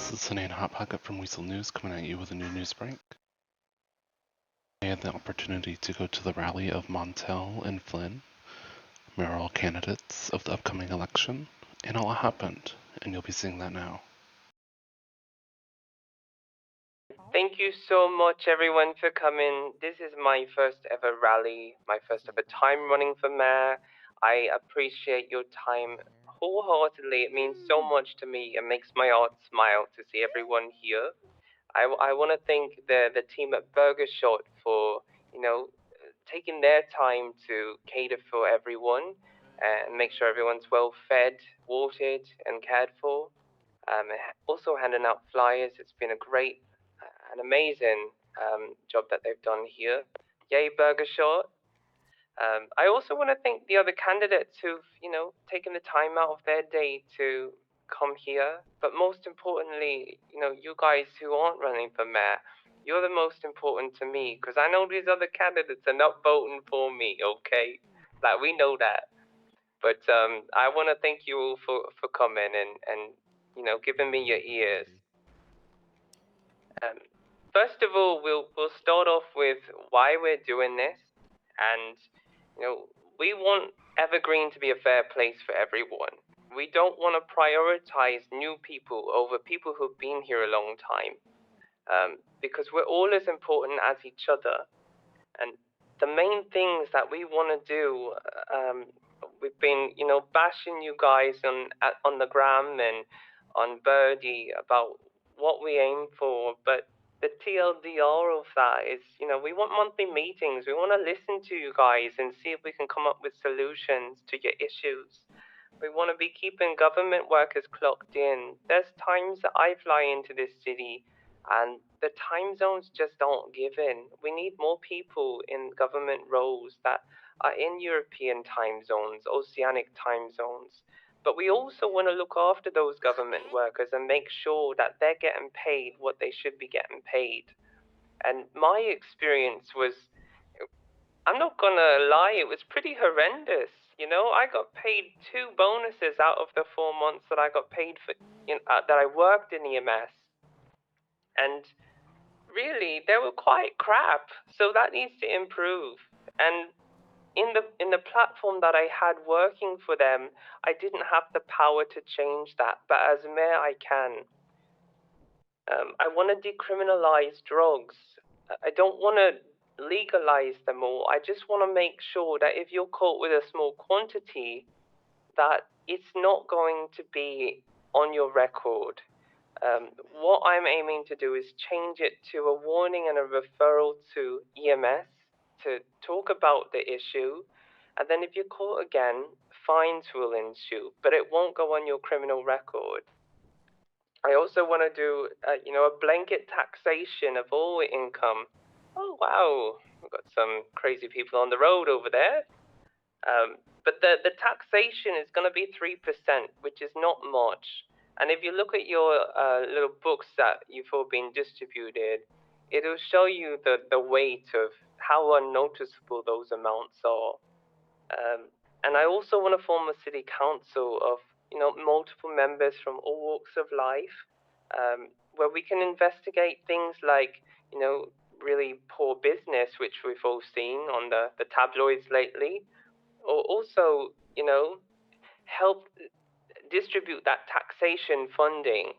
This is Sunny and Hot Pocket from Weasel News coming at you with a new news break. I had the opportunity to go to the rally of Montel and Flynn, mayoral candidates of the upcoming election, and all happened, and you'll be seeing that now. Thank you so much, everyone, for coming. This is my first ever rally, my first ever time running for mayor. I appreciate your time wholeheartedly. It means so much to me. It makes my heart smile to see everyone here. I want to thank the team at Burger Shot for, taking their time to cater for everyone and make sure everyone's well fed, watered, and cared for. Also handing out flyers. It's been a great, an amazing job that they've done here. Yay, Burger Shot. I also want to thank the other candidates who've, taken the time out of their day to come here. But most importantly, you guys who aren't running for mayor, you're the most important to me because I know these other candidates are not voting for me, okay? Like, we know that. But I want to thank you all for coming and giving me your ears. First of all, we'll start off with why we're doing this, and we want Evergreen to be a fair place for everyone. We don't want to prioritize new people over people who've been here a long time, because we're all as important as each other. And the main things that we want to do, we've been bashing you guys on the gram and on Birdy about what we aim for, but the TLDR of that is, we want monthly meetings. We want to listen to you guys and see if we can come up with solutions to your issues. We want to be keeping government workers clocked in. There's times that I fly into this city and the time zones just aren't given. We need more people in government roles that are in European time zones, oceanic time zones. But we also want to look after those government workers and make sure that they're getting paid what they should be getting paid. And my experience was, I'm not gonna lie, it was pretty horrendous. I got paid 2 bonuses out of the 4 months that I got paid for, that I worked in EMS. And really, they were quite crap. So that needs to improve. And in the platform that I had working for them, I didn't have the power to change that. But as mayor, I can. I want to decriminalize drugs. I don't want to legalize them all. I just want to make sure that if you're caught with a small quantity, that it's not going to be on your record. What I'm aiming to do is change it to a warning and a referral to EMS to talk about the issue. And then if you're caught again, fines will ensue, but it won't go on your criminal record. I also want to do, a blanket taxation of all income. Oh, wow. We've got some crazy people on the road over there. But the taxation is going to be 3%, which is not much. And if you look at your little books that you've all been distributed, it'll show you the weight of how unnoticeable those amounts are. And I also want to form a city council of, multiple members from all walks of life, where we can investigate things like, really poor business, which we've all seen on the tabloids lately, or also, help distribute that taxation funding.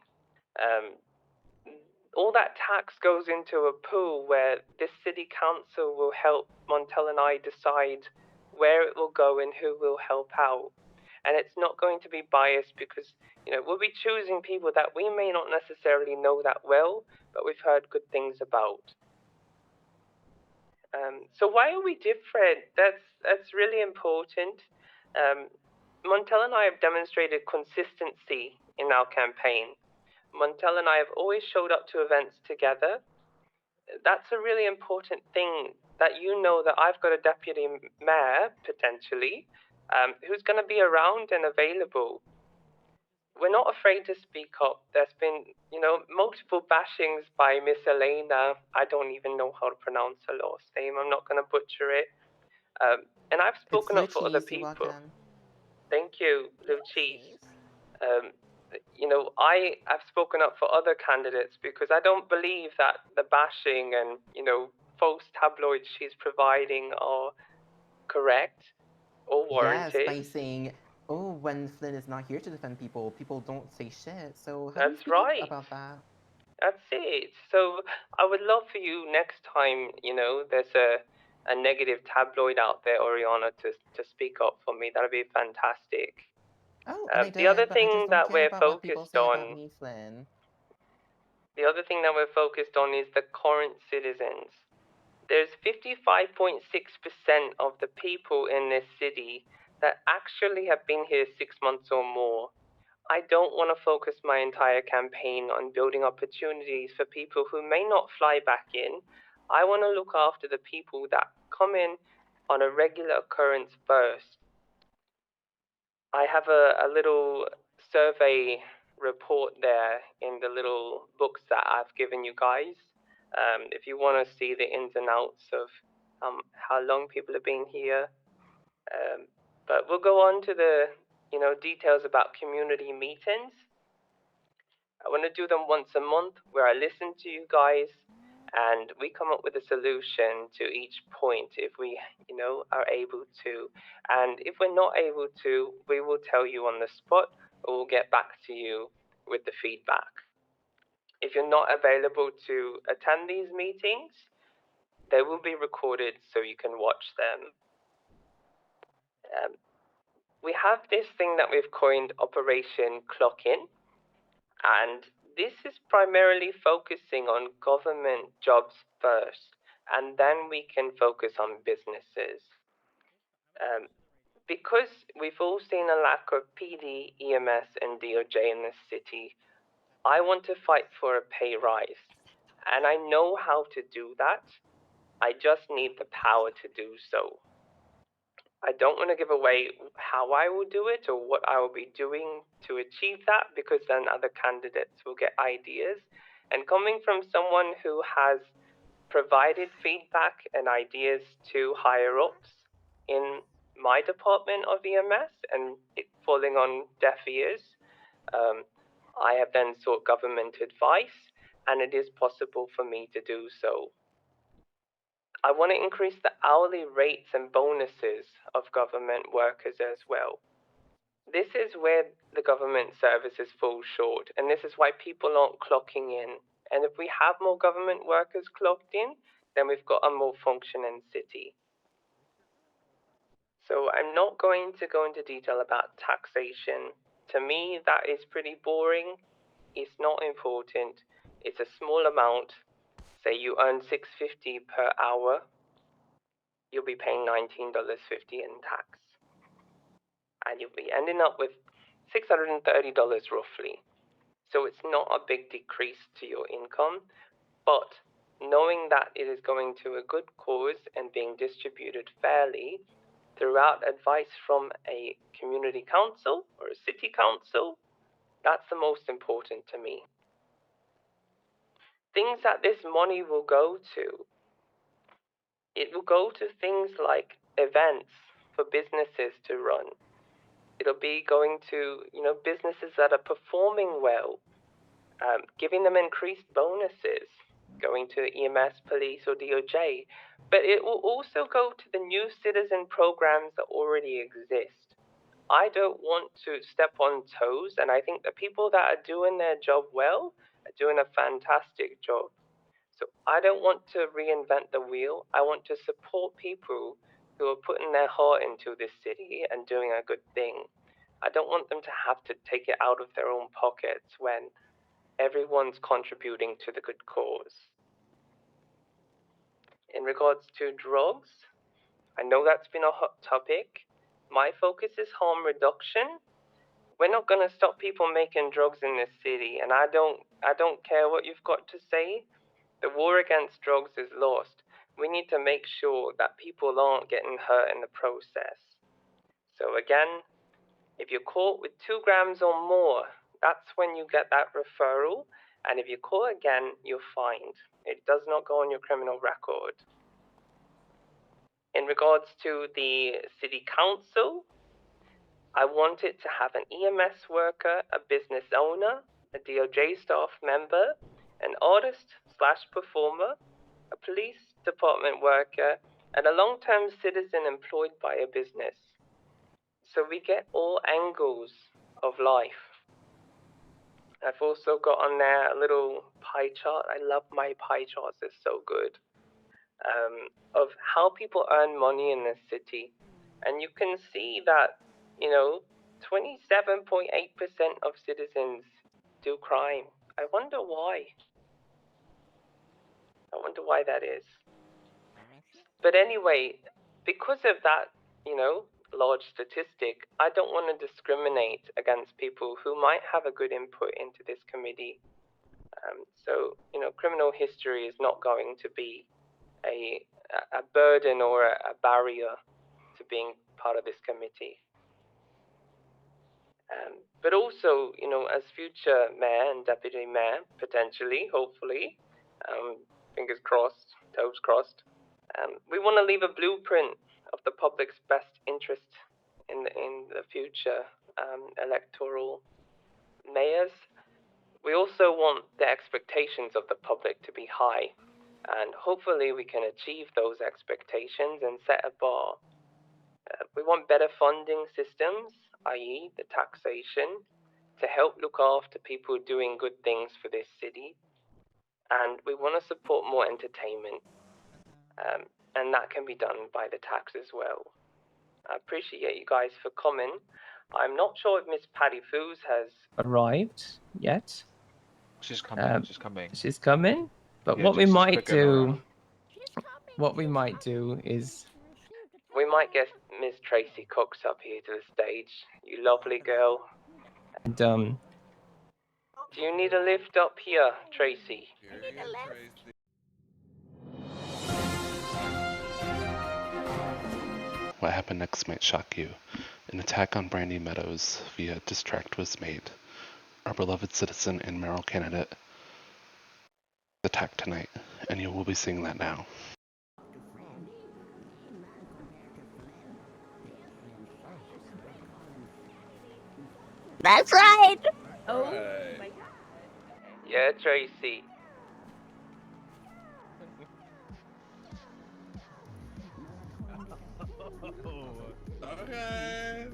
All that tax goes into a pool where this city council will help Montel and I decide where it will go and who will help out. And it's not going to be biased because, we'll be choosing people that we may not necessarily know that well, but we've heard good things about. So why are we different? That's really important. Montel and I have demonstrated consistency in our campaign. Montel and I have always showed up to events together. That's a really important thing, that that I've got a deputy mayor, potentially, who's going to be around and available. We're not afraid to speak up. There's been, multiple bashings by Miss Elayna. I don't even know how to pronounce her last name. I'm not going to butcher it. And I've spoken up for other people. Thank you, Blue Cheese. I have spoken up for other candidates because I don't believe that the bashing and, false tabloids she's providing are correct or Yes, warranted. by saying, oh, when Flynn is not here to defend people, people don't say shit. So how do we That's speak up right. about that? That's it. So I would love for you next time, there's a negative tabloid out there, Oriana, to speak up for me. That'd be fantastic. Oh, and I The other did, but I just thing don't that care we're about what people focused say about on, me, Flynn. the other thing that we're focused on is the current citizens. There's 55.6% of the people in this city that actually have been here 6 months or more. I don't want to focus my entire campaign on building opportunities for people who may not fly back in. I want to look after the people that come in on a regular occurrence first. I have a little survey report there in the little books that I've given you guys. If you want to see the ins and outs of how long people have been here. But we'll go on to the details about community meetings. I want to do them once a month where I listen to you guys and we come up with a solution to each point if we, are able to. And if we're not able to, we will tell you on the spot or we'll get back to you with the feedback. If you're not available to attend these meetings, they will be recorded so you can watch them. We have this thing that we've coined Operation Clock In, and this is primarily focusing on government jobs first, and then we can focus on businesses. Because we've all seen a lack of PD, EMS, and DOJ in this city, I want to fight for a pay rise. And I know how to do that. I just need the power to do so. I don't want to give away how I will do it or what I will be doing to achieve that because then other candidates will get ideas. And coming from someone who has provided feedback and ideas to higher ups in my department of EMS and it falling on deaf ears, I have then sought government advice and it is possible for me to do so. I want to increase the hourly rates and bonuses of government workers as well. This is where the government services fall short, and this is why people aren't clocking in. And if we have more government workers clocked in, then we've got a more functioning city. So I'm not going to go into detail about taxation. To me, that is pretty boring. It's not important. It's a small amount. Say you earn $6.50 per hour, you'll be paying $19.50 in tax. And you'll be ending up with $630 roughly. So it's not a big decrease to your income, but knowing that it is going to a good cause and being distributed fairly throughout advice from a community council or a city council, that's the most important to me. Things that this money will go to, it will go to things like events for businesses to run. It'll be going to, businesses that are performing well, giving them increased bonuses, going to EMS, police, or DOJ. But it will also go to the new citizen programs that already exist. I don't want to step on toes, and I think the people that are doing their job well are doing a fantastic job. So I don't want to reinvent the wheel. I want to support people who are putting their heart into this city and doing a good thing. I don't want them to have to take it out of their own pockets when everyone's contributing to the good cause. In regards to drugs, I know that's been a hot topic. My focus is harm reduction. We're not going to stop people making drugs in this city, and I don't care what you've got to say. The war against drugs is lost. We need to make sure that people aren't getting hurt in the process. So again, if you're caught with 2 grams or more, that's when you get that referral. And if you're caught again, you're fined. It does not go on your criminal record. In regards to the city council, I want it to have an EMS worker, a business owner, a DOJ staff member, an artist/performer, a police department worker, and a long-term citizen employed by a business. So we get all angles of life. I've also got on there a little pie chart. I love my pie charts, they're so good. Of how people earn money in this city. And you can see that, 27.8% of citizens do crime. I wonder why. I wonder why that is. But anyway, because of that, large statistic, I don't want to discriminate against people who might have a good input into this committee. So, criminal history is not going to be a burden or a barrier to being part of this committee. But also, as future mayor and deputy mayor, potentially, hopefully, fingers crossed, toes crossed, we want to leave a blueprint of the public's best interest in the future electoral mayors. We also want the expectations of the public to be high, and hopefully we can achieve those expectations and set a bar. We want better funding systems, i.e. the taxation, to help look after people doing good things for this city. And we want to support more entertainment, and that can be done by the tax as well. I appreciate you guys for coming. I'm not sure if Miss Patty Foos has arrived yet. She's coming. She's coming. She's coming. But Yeah, what we Jesse's might picking her do, up. what we might do is, we might get Miss Tracy Cox up here to the stage. You lovely girl. and Do you need a lift up here, Tracy? What happened next might shock you. An attack on Brandi Meadows via distract was made. Our beloved citizen and mayoral candidate attacked tonight, and you will be seeing that now. That's right! Oh my god. Yeah, Tracy. Okay.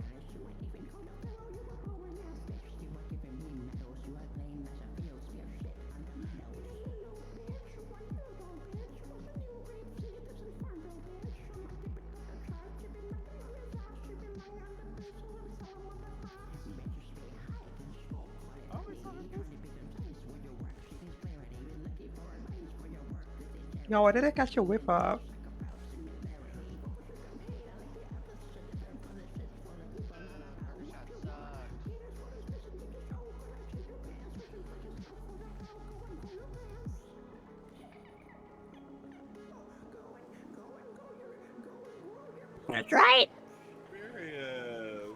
No, why did I catch your whip up? That's right! Period.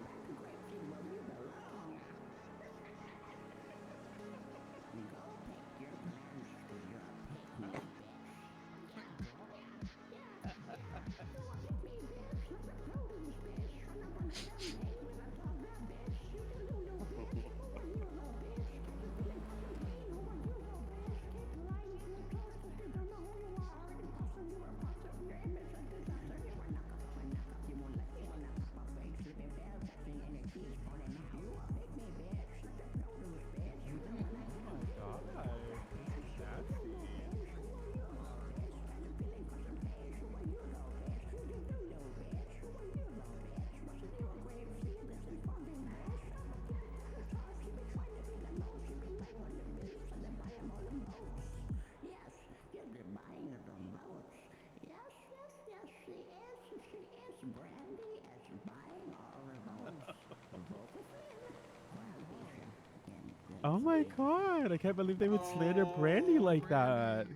Oh my god, I can't believe they would slander Brandi like that.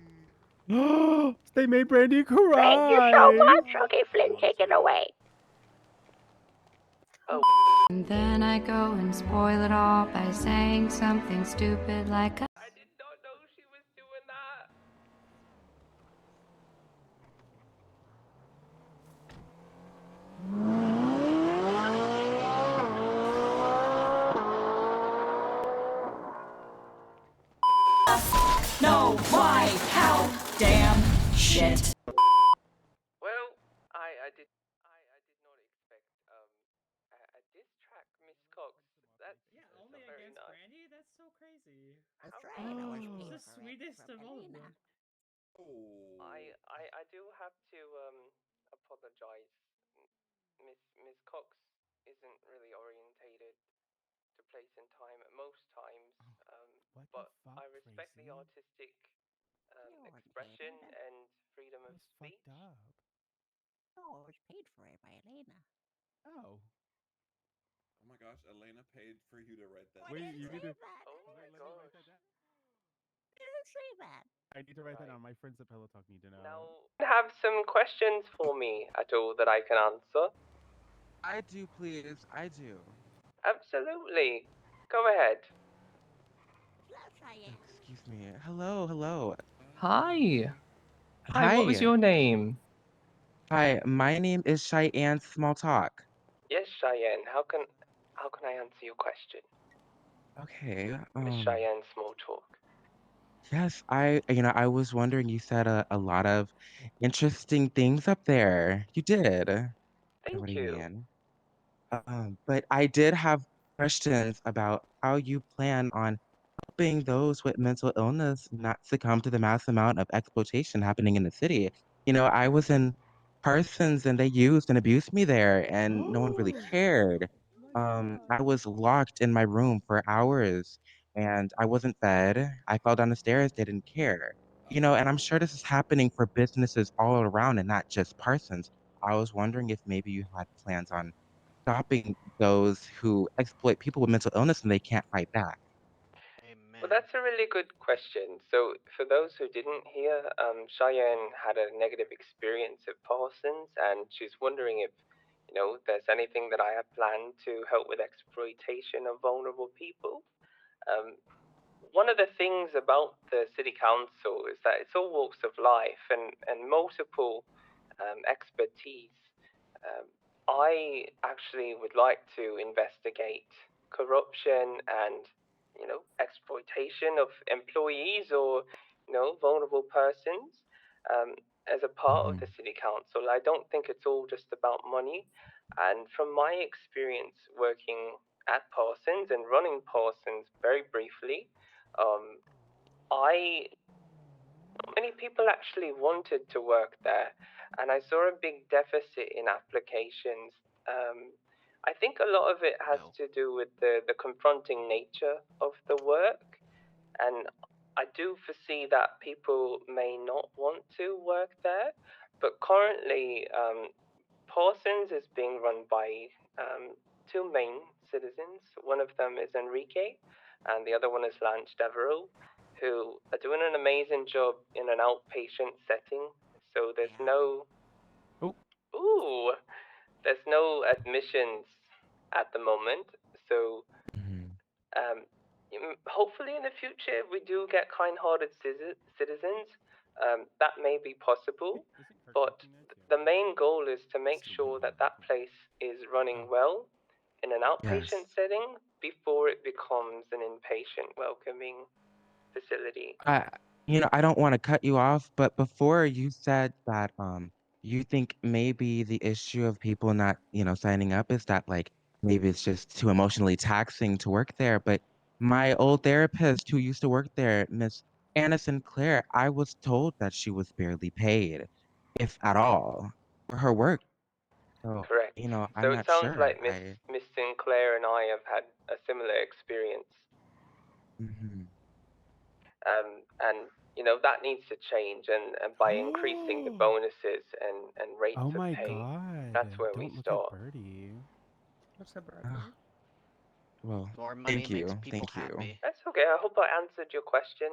They made Brandi cry. Thank you so much! Okay, Flynn, take it away. And then I go and spoil it all by saying something stupid like I did not know she was doing that. shit. Well, I did not expect a diss track, Miss Cox. That's very nice. Brandi? That's so crazy. That's How right. I was Oh. paid The for it sweetest from of all of Elayna. them. Oh. I do have to apologize. Miss Cox isn't really orientated to place and time at most times. What the But fuck, I respect the Tracy? artistic You weren't paid expression for that. and freedom of That's speech. fucked up. No, I was paid for it by Elayna. Oh. Oh my gosh, Elayna paid for you to write that. I Wait, didn't you say need to. that. Oh Wait, my let me write that gosh. down. I didn't say that. I need to write that Right. down. My friends at Pillow Talk need to know. Now, have some questions for me at all that I can answer? I do, please. I do. Absolutely. Go ahead. Hello, Cheyenne. Excuse me. Hello, hello. Hi. Hi, what was Hi. your name? Hi, my name is Cheyenne Small Talk. Yes, Cheyenne. How can I answer your question, Okay. Miss Cheyenne Small Talk? Yes, I was wondering, you said a lot of interesting things up there. You did. Thank What do you you. mean? But I did have questions about how you plan on helping those with mental illness not succumb to the mass amount of exploitation happening in the city. I was in Parsons and they used and abused me there, and no one really cared. I was locked in my room for hours and I wasn't fed. I fell down the stairs, they didn't care. And I'm sure this is happening for businesses all around and not just Parsons. I was wondering if maybe you had plans on stopping those who exploit people with mental illness and they can't fight back. Well, that's a really good question. So, for those who didn't hear, Cheyenne had a negative experience at Parsons, and she's wondering if, there's anything that I have planned to help with exploitation of vulnerable people. Um, One of the things about the city council is that it's all walks of life and multiple expertise. Um, I actually would like to investigate corruption and exploitation of employees or vulnerable persons as a part of the city council. I don't think it's all just about money. And from my experience working at Parsons and running Parsons very briefly, um, I many people actually wanted to work there, and I saw a big deficit in applications. I think a lot of it has to do with the confronting nature of the work, and I do foresee that people may not want to work there, but currently, Parsons is being run by two main citizens. One of them is Enrique, and the other one is Lanche Devereaux, who are doing an amazing job in an outpatient setting. So there's no there's no admissions at the moment. So hopefully in the future, if we do get kind-hearted citizens, that may be possible. But the main goal is to make sure that that place is running well in an outpatient Yes. setting before it becomes an inpatient welcoming facility. I don't want to cut you off, but before you said that you think maybe the issue of people not, signing up is that like maybe it's just too emotionally taxing to work there. But my old therapist who used to work there, Miss Anna Sinclair, I was told that she was barely paid, if at all, for her work. So, Correct. I'm So it not sounds sure. like Miss Sinclair and I have had a similar experience. Mhm. And that needs to change, and by increasing the bonuses and rates Oh of my pay, god. that's where we Don't look at start. Birdy. What's up, Brandi? Ah, well, More money thank makes you. people Thank you. happy. That's okay. I hope I answered your question,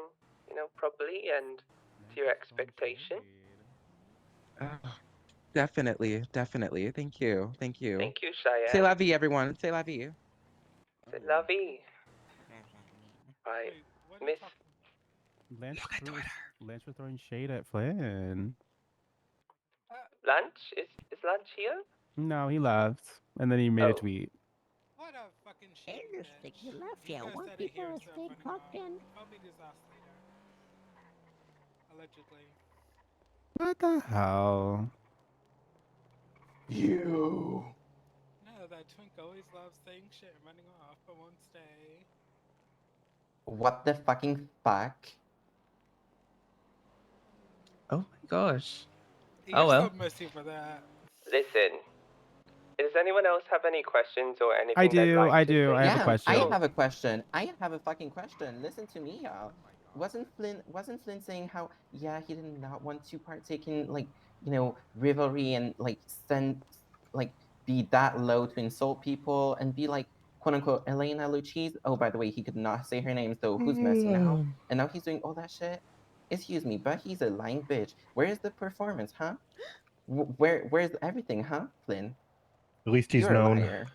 properly and to your expectation. Ah, definitely, definitely. Thank you. Thank you. Thank you, C'est Cheyenne. la vie, everyone. C'est la vie. C'est la vie. What does that mean? Right. Miss. Lanche was throwing shade at Flynn. Lanche? Is Lanche here? No, he left. And then he made a Oh. tweet. What a fucking shame. Interesting. You left, You yeah. guys Weren't that are people here are start staying running clocked off. in? I'll meet his ass later. Allegedly. What the hell? You. No, that twink always loves saying shit and running off, but won't stay. What the fucking fuck? Oh my gosh. You're Oh well. so messy for that. Listen, does anyone else have any questions or anything I they'd do, like I to do. say? I have a Yeah, question. I Sure. have a question. I have a fucking question. Listen to me, y'all. Wasn't Flynn saying how he did not want to partake in rivalry and send be that low to insult people and be like quote unquote Elayna Lucchese. Oh, by the way, he could not say her name, so who's messy now? And now he's doing all that shit. Excuse me, but he's a lying bitch. Where is the performance, huh? Where's everything, huh, Flynn? At least he's You're a known. liar.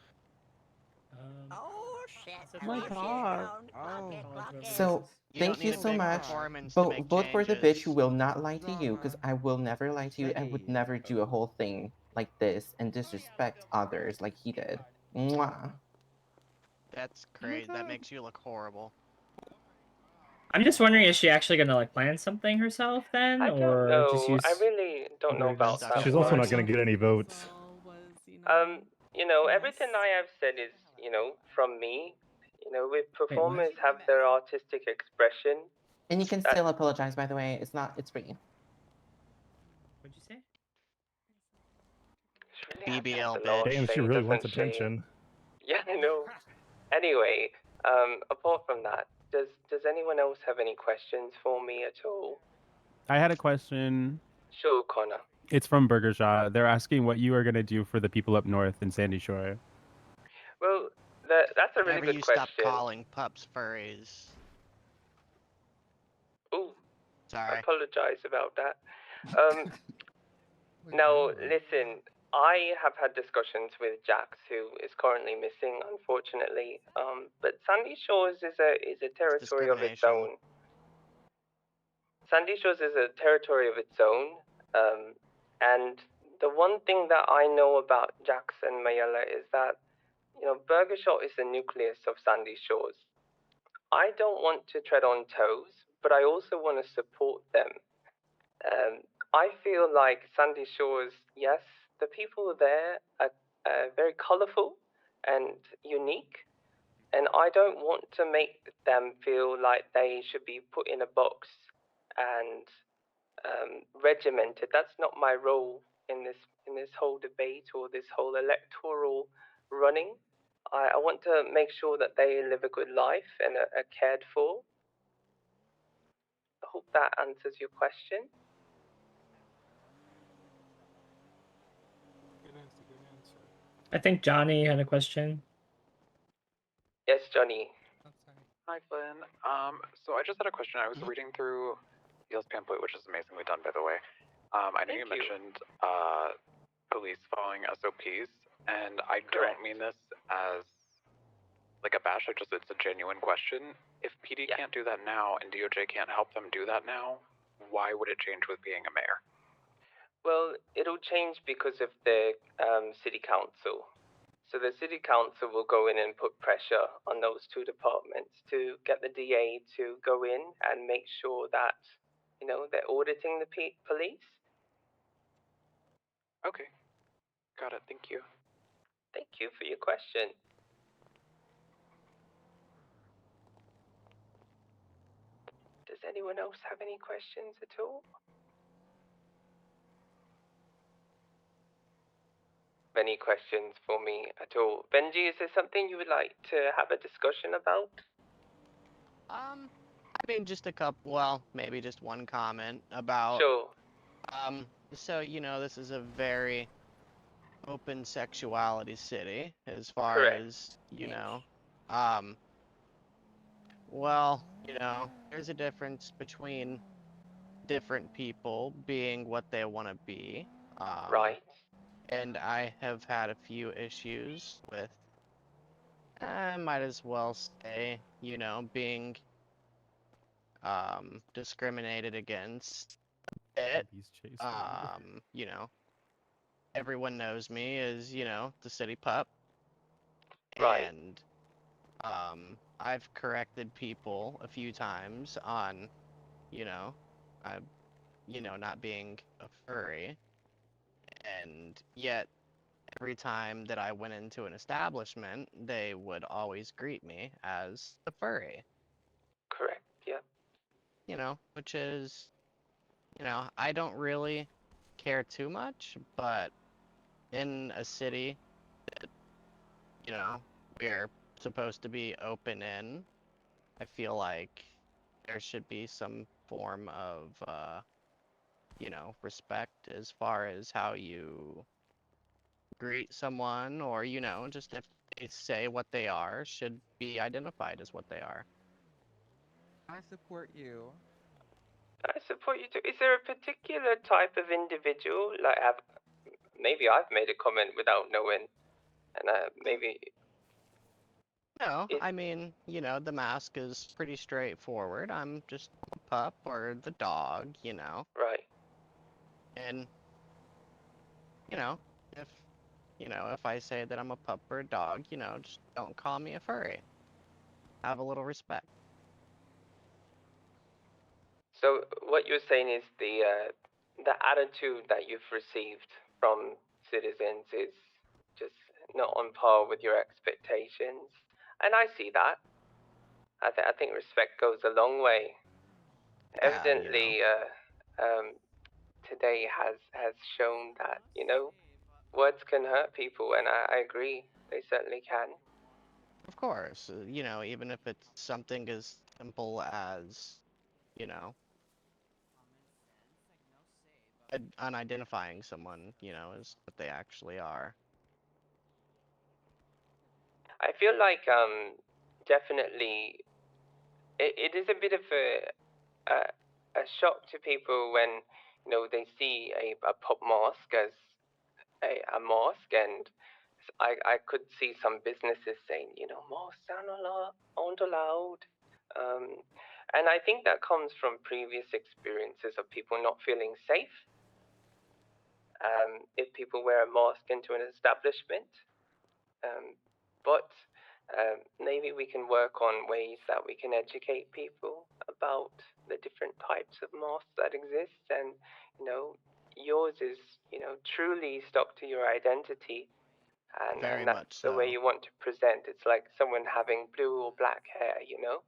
Oh shit. Oh my god. So You don't thank need you a so big much. performance to make Vote for the bitch who changes. will not lie to you, because I will never lie to you and would never do a whole thing like this and disrespect others like he did. Mwah. That's crazy. That makes you look horrible. I'm just wondering, is she actually gonna like plan something herself then, I don't or just know. use? I really don't know other about stuff that She's for also one. not going to get any votes. Everything I have said is, from me. With performers have their artistic expression. And you can still apologize, by the way. It's free. What'd you say? BBL Damn, bitch. she really wants attention. Yeah, I know. Anyway, apart from that, does anyone else have any questions for me at all? I had a question. Sure, Connor. It's from Burger Shot. They're asking what you are going to do for the people up north in Sandy Shore. Well, that's a really Whenever good you question. stop calling pups furries. Ooh, Sorry. I apologize about that. Now, listen, I have had discussions with Jax, who is currently missing, unfortunately. But Sandy Shores is a territory of its own. Sandy Shores is a territory of its own. And the one thing that I know about Jax and Mayella is that, Burger Shot is the nucleus of Sandy Shores. I don't want to tread on toes, but I also want to support them. I feel like Sandy Shores, yes, the people there are very colorful and unique, and I don't want to make them feel like they should be put in a box and regimented. That's not my role in this whole debate or this whole electoral running. I want to make sure that they live a good life and are cared for. I hope that answers your question. Good answer, good answer. I think Johnny had a question. Yes, Johnny. Hi, Flynn. So I just had a question. I was reading through Neil's pamphlet, which is amazingly done, by the way. I know you mentioned police following SOPs, and I don't mean this as like a bash. It's a genuine question. If PD can't do that now and DOJ can't help them do that now, why would it change with being a mayor? Well, it'll change because of the city council. So the city council will go in and put pressure on those two departments to get the DA to go in and make sure that, they're auditing the police. Okay. Got it. Thank you. Thank you for your question. Does anyone else have any questions at all? Any questions for me at all? Benji, is there something you would like to have a discussion about? I mean, just a couple, well, maybe just one comment about... Sure. So, this is a very open sexuality city, as far Correct. as, well, there's a difference between different people being what they want to be. Right. And I have had a few issues with, I might as well say, being discriminated against a bit. Everyone knows me as, the city pup. Right. And I've corrected people a few times on, you know, not being a furry, and yet every time that I went into an establishment, they would always greet me as the furry. Correct, yeah. You know, which is, you know, I don't really care too much, but in a city that, you know, we're supposed to be open in, I feel like there should be some form of, you know, respect as far as how you greet someone, or, you know, just if they say what they are, should be identified as what they are. I support you. I support you too. Is there a particular type of individual? Like, maybe I've made a comment without knowing, and maybe. No, I mean, you know, the mask is pretty straightforward. I'm just a pup or the dog, you know. Right. And, you know, if, you know, if I say that I'm a pup or a dog, you know, just don't call me a furry. Have a little respect. So what you're saying is the attitude that you've received from citizens is just not on par with your expectations, and I see that. I think respect goes a long way. Yeah, Evidently, today has shown that, you know, words can hurt people, and I agree, they certainly can. Of course, you know, even if it's something as simple as, you know, unidentifying someone, you know, as what they actually are. I feel like definitely it is a bit of a shock to people when, you know, they see a pop mask as a mask, and I could see some businesses saying, you know, masks aren't allowed. And I think that comes from previous experiences of people not feeling safe if people wear a mask into an establishment. But maybe we can work on ways that we can educate people about the different types of masks that exist. And, you know, yours is, you know, truly stuck to your identity. And Very that's much the way so. you want to present. It's like someone having blue or black hair, you know?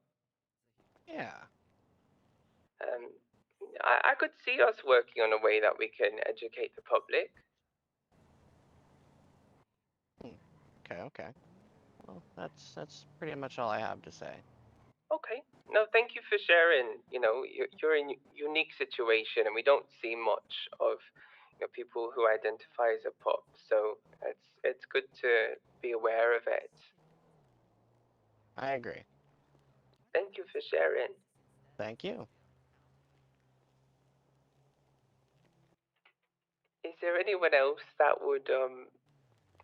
Yeah. I could see us working on a way that we can educate the public. Okay. Well, that's pretty much all I have to say. Okay. No, thank you for sharing. You know, you're in a unique situation, and we don't see much of, you know, people who identify as a pup. So it's good to be aware of it. I agree. Thank you for sharing. Thank you. Is there anyone else that would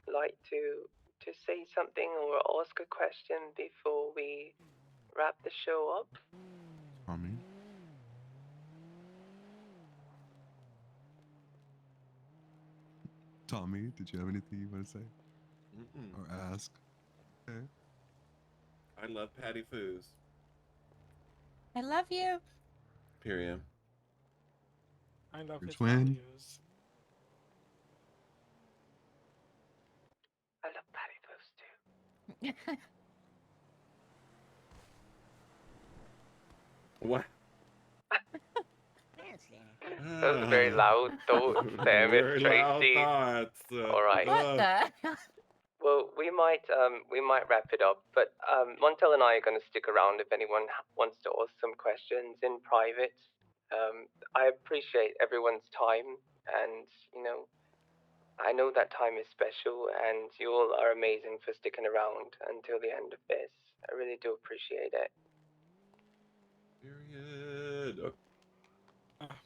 like to say something or ask a question before we wrap the show up? Tommy? Tommy, did you have anything you want to say? Or ask? Okay. I love Patty Foos. I love you. Period. I love Your his twin. values. I love Patty Foos too. What? Those are very loud thoughts there, Miss Very Tracy. loud thoughts. All right. What the? Well, we might wrap it up, but Montel and I are going to stick around if anyone wants to ask some questions in private. I appreciate everyone's time, and, you know, I know that time is special, and you all are amazing for sticking around until the end of this. I really do appreciate it. Period.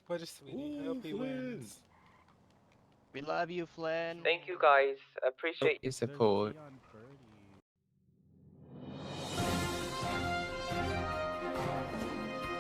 What a sweetie. I hope he wins. We love you, Flynn. Thank you, guys. Appreciate your support.